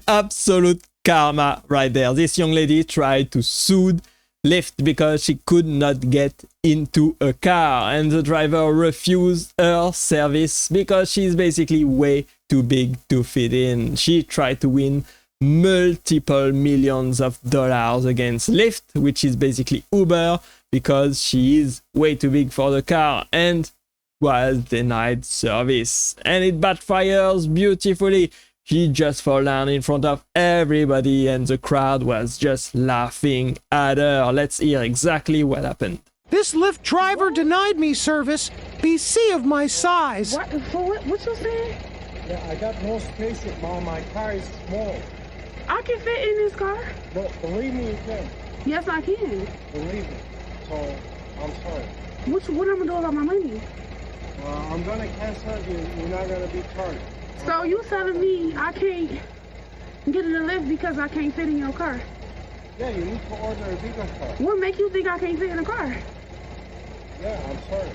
absolute karma right there. This young lady tried to sue Lyft because she could not get into a car, and the driver refused her service because she's basically way too big to fit in. She tried to win multiple millions of dollars against Lyft, which is basically Uber, because she is way too big for the car, and was denied service. And it backfires beautifully. She just fell down in front of everybody, and the crowd was just laughing at her. Let's hear exactly what happened. This Lyft driver denied me service. BC of my size. What you saying? Yeah, I got no space at my car is small. I can fit in this car. But believe me, you can. Yes, I can. Believe me. So, I'm sorry. What I'm gonna do about my money? I'm gonna cancel you. You're not gonna be charged. So you telling me I can't get in the Lyft because I can't fit in your car? Yeah, you need to order a bigger car. What makes you think I can't fit in the car? Yeah, I'm sorry.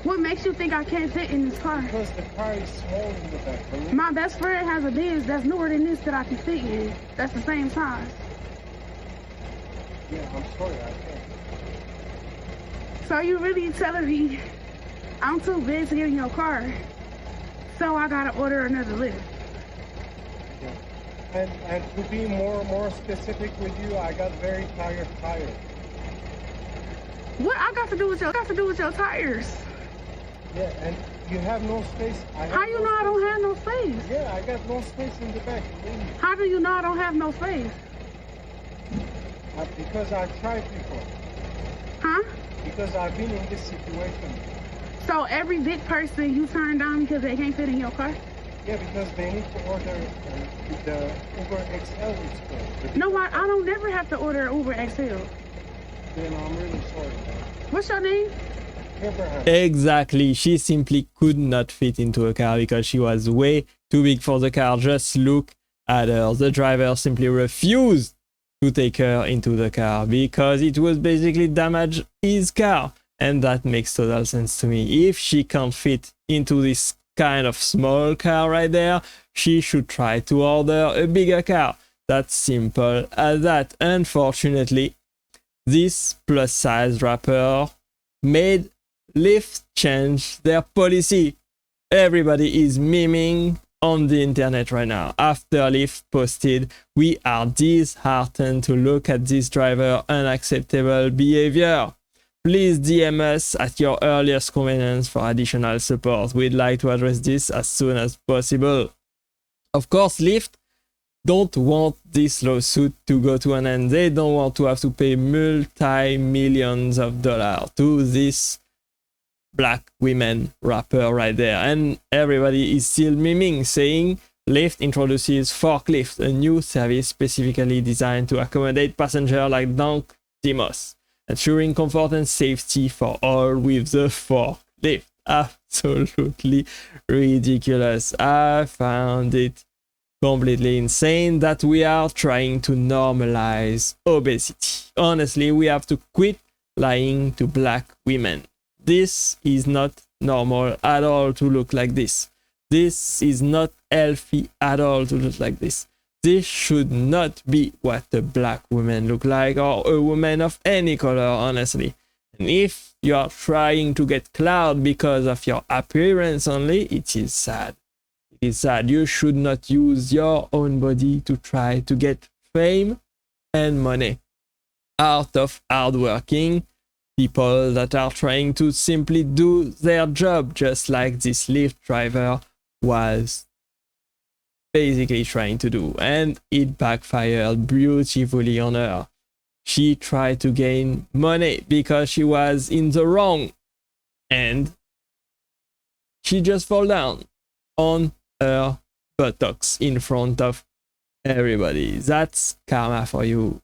What makes you think I can't fit in this car? Because the car is small in the back. My best friend has a Benz that's newer than this that I can fit in. That's the same size. Yeah, I'm sorry, I can't. So you really telling me I'm too big to get in your car? So I gotta order another Lyft. Yeah. And to be more specific with you, I got very tired tires. What I got to do with your tires? Yeah, and you have no space. How you know I don't have no space? Yeah, I got no space in the back. How do you know I don't have no space? Because I've tried before. Huh? Because I've been in this situation. So every big person you turn down because they can't fit in your car? Yeah, because they need to order the Uber XL it's called. No, I don't never have to order Uber XL. Then I'm really sorry. What's your name? Abraham. Exactly. She simply could not fit into a car because she was way too big for the car. Just look at her. The driver simply refused to take her into the car because it was basically damaged his car. And that makes total sense to me. If she can't fit into this kind of small car right there, she should try to order a bigger car. That's simple as that. Unfortunately, this plus size rapper made Lyft change their policy. Everybody is memeing on the internet right now. After Lyft posted, "We are disheartened to look at this driver unacceptable behavior. Please DM us at your earliest convenience for additional support. We'd like to address this as soon as possible." Of course, Lyft don't want this lawsuit to go to an end. They don't want to have to pay multi-millions of dollars to this black women rapper right there. And everybody is still memeing, saying Lyft introduces Forklift, a new service specifically designed to accommodate passengers like Donk Dimos, ensuring comfort and safety for all with the forklift. Absolutely ridiculous. I found it completely insane that we are trying to normalize obesity. Honestly, we have to quit lying to black women. This is not normal at all to look like this. This is not healthy at all to look like this. This should not be what a black woman look like, or a woman of any color, honestly. And if you are trying to get clout because of your appearance only, it is sad. It is sad. You should not use your own body to try to get fame and money out of hardworking people that are trying to simply do their job, just like this Lyft driver was basically trying to do, and it backfired beautifully on her. She tried to gain money because she was in the wrong, and she just fell down on her buttocks in front of everybody. That's karma for you.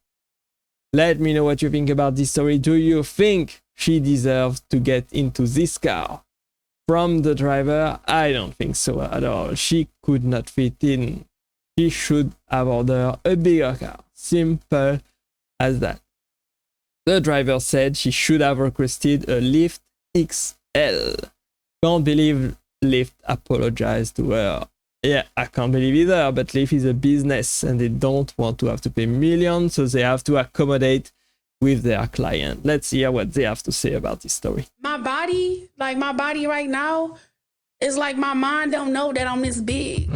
Let me know what you think about this story. Do you think she deserves to get into this car from the driver? I don't think so at all. She could not fit in. She should have ordered a bigger car. Simple as that. The driver said she should have requested a Lyft XL. Can't believe Lyft apologized to her. Yeah, I can't believe either, but Lyft is a business and they don't want to have to pay millions, so they have to accommodate with their client. Let's hear what they have to say about this story. My body right now is like my mind don't know that I'm this big.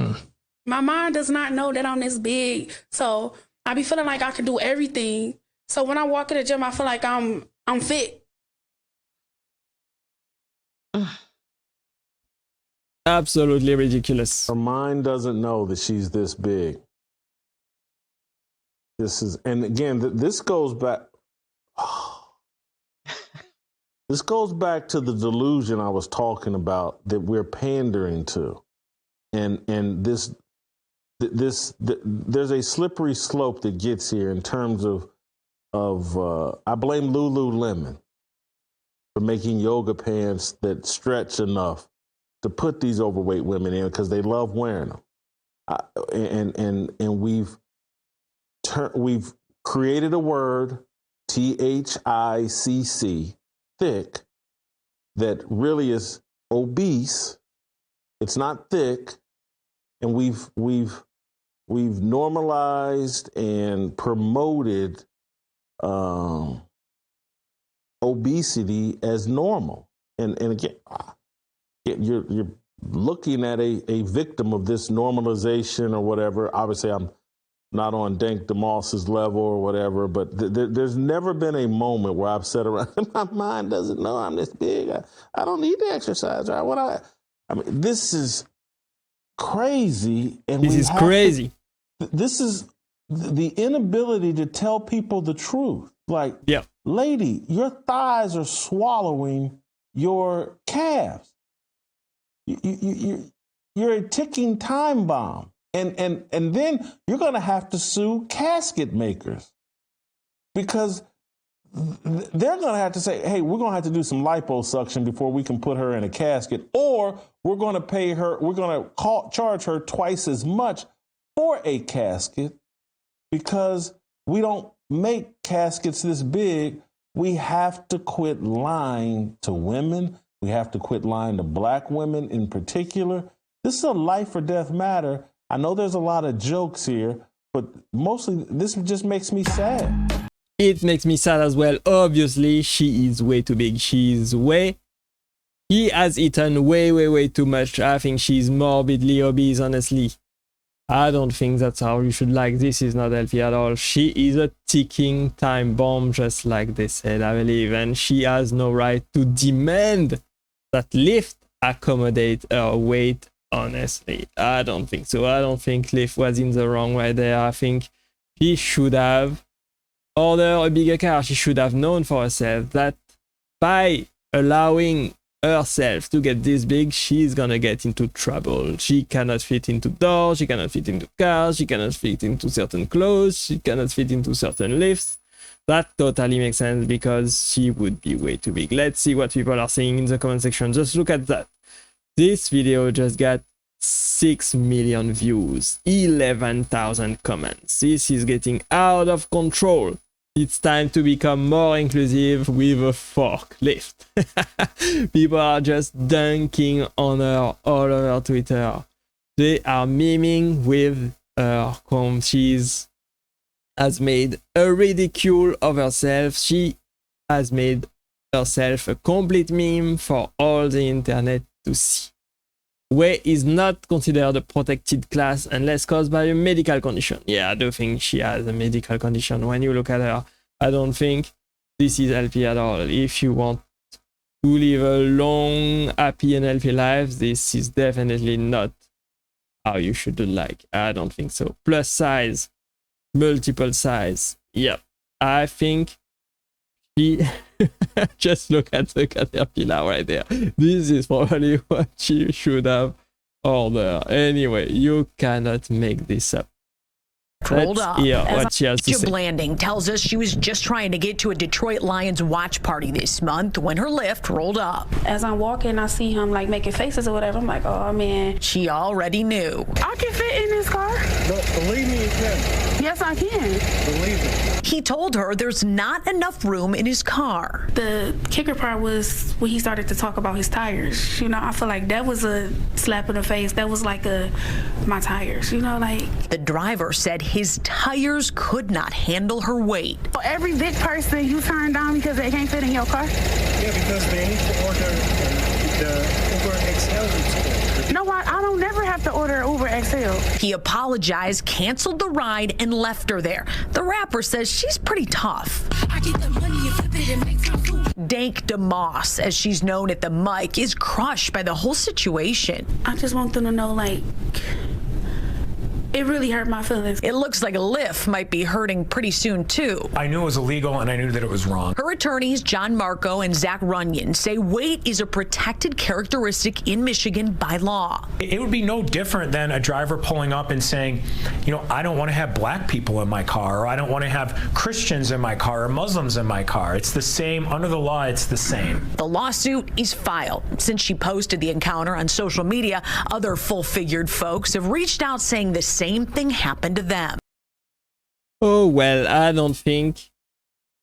My mind does not know that I'm this big. So I be feeling like I can do everything. So when I walk in the gym, I feel like I'm fit. Absolutely ridiculous. Her mind doesn't know that she's this big. This is, and again, this goes back. This goes back to the delusion I was talking about that we're pandering to, and there's a slippery slope that gets here in terms of I blame Lululemon for making yoga pants that stretch enough to put these overweight women in because they love wearing them, and we've created a word, THICC, thick, that really is obese. It's not thick, and we've normalized and promoted obesity as normal, and again, you're looking at a victim of this normalization or whatever. Obviously, I'm not on Dank DeMoss's level or whatever, but there's never been a moment where I've sat around and my mind doesn't know I'm this big. I don't need to exercise. Right? I mean, this is crazy. And this is crazy. This is the inability to tell people the truth. Like, yeah, lady, your thighs are swallowing your calves. You're a ticking time bomb. And then you're going to have to sue casket makers because they're going to have to say, hey, we're going to have to do some liposuction before we can put her in a casket, or we're going to pay her, we're going to charge her twice as much for a casket because we don't make caskets this big. We have to quit lying to women. We have to quit lying to Black women in particular. This is a life or death matter. I know there's a lot of jokes here, but mostly this just makes me sad. It makes me sad as well. Obviously, she is way too big. He has eaten way too much. I think she's morbidly obese, honestly. I don't think that's how you should like. This is not healthy at all. She is a ticking time bomb, just like they said, I believe. And she has no right to demand that Lyft accommodate her weight. Honestly, I don't think so. I don't think Lyft was in the wrong right there. I think she should have ordered a bigger car. She should have known for herself that by allowing herself to get this big, she's gonna get into trouble. She cannot fit into doors, she cannot fit into cars, she cannot fit into certain clothes, she cannot fit into certain lifts. That totally makes sense because she would be way too big. Let's see what people are saying in the comment section. Just look at that. This video just got 6 million views, 11,000 comments. This is getting out of control. It's time to become more inclusive with a forklift. People are just dunking on her all over Twitter. They are memeing with her. She has made a ridicule of herself. She has made herself a complete meme for all the internet to see. Wei is not considered a protected class unless caused by a medical condition. Yeah, I do think she has a medical condition. When you look at her, I don't think this is healthy at all. If you want to live a long, happy and healthy life, this is definitely not how you should do. Like, I don't think so. Plus size, multiple size. Yep, I think she just look at the caterpillar right there. This is probably what she should have ordered. Anyway, you cannot make this up. rolled Let's up. hear what she has to Joe say. Blanding tells us she was just trying to get to a Detroit Lions watch party this month when her Lyft rolled up. As I'm walking, I see him like making faces or whatever. I'm like, oh man. She already knew. I can fit in this car. No, believe me, you can. Yes, I can. Believe me. He told her there's not enough room in his car. The kicker part was when he started to talk about his tires. You know, I feel like that was a slap in the face. That was like my tires, you know, like. The driver said his tires could not handle her weight. For every big person you turn down because they can't fit in your car. Yeah, because they need to order the Uber XL. You know what? I don't never have to order Uber XL. He apologized, canceled the ride, and left her there. The rapper says she's pretty tough. I get the money and flip it and make some food. Dank DeMoss, as she's known at the mic, is crushed by the whole situation. I just want them to know, like, it really hurt my feelings. It looks like Lyft might be hurting pretty soon, too. I knew it was illegal and I knew that it was wrong. Her attorneys, John Marco and Zach Runyon, say weight is a protected characteristic in Michigan by law. It would be no different than a driver pulling up and saying, you know, I don't want to have black people in my car, or I don't want to have Christians in my car or Muslims in my car. It's the same. Under the law, it's the same. The lawsuit is filed. Since she posted the encounter on social media, other full-figured folks have reached out saying the same thing happened to them. Oh, well, I don't think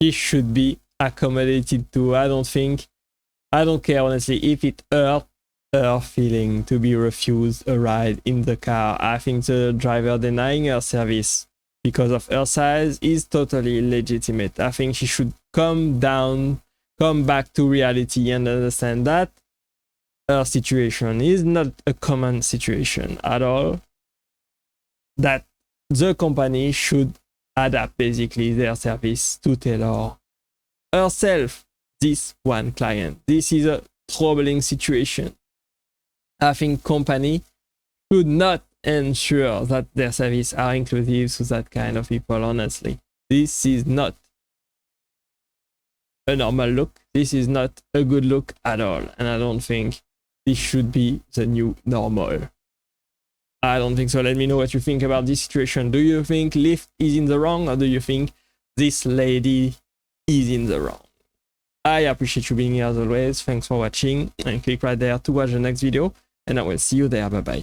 he should be accommodated to. I don't care, honestly, if it hurt her feeling to be refused a ride in the car. I think the driver denying her service because of her size is totally legitimate. I think she should come back to reality and understand that her situation is not a common situation at all. That the company should adapt basically their service to tailor herself this one client. This is a troubling situation. I think company should not ensure that their service are inclusive to that kind of people, honestly. This is not a normal look. This is not a good look at all. And I don't think this should be the new normal. I don't think so. Let me know what you think about this situation. Do you think Lyft is in the wrong, or do you think this lady is in the wrong? I appreciate you being here as always. Thanks for watching, and click right there to watch the next video, and I will see you there. Bye bye.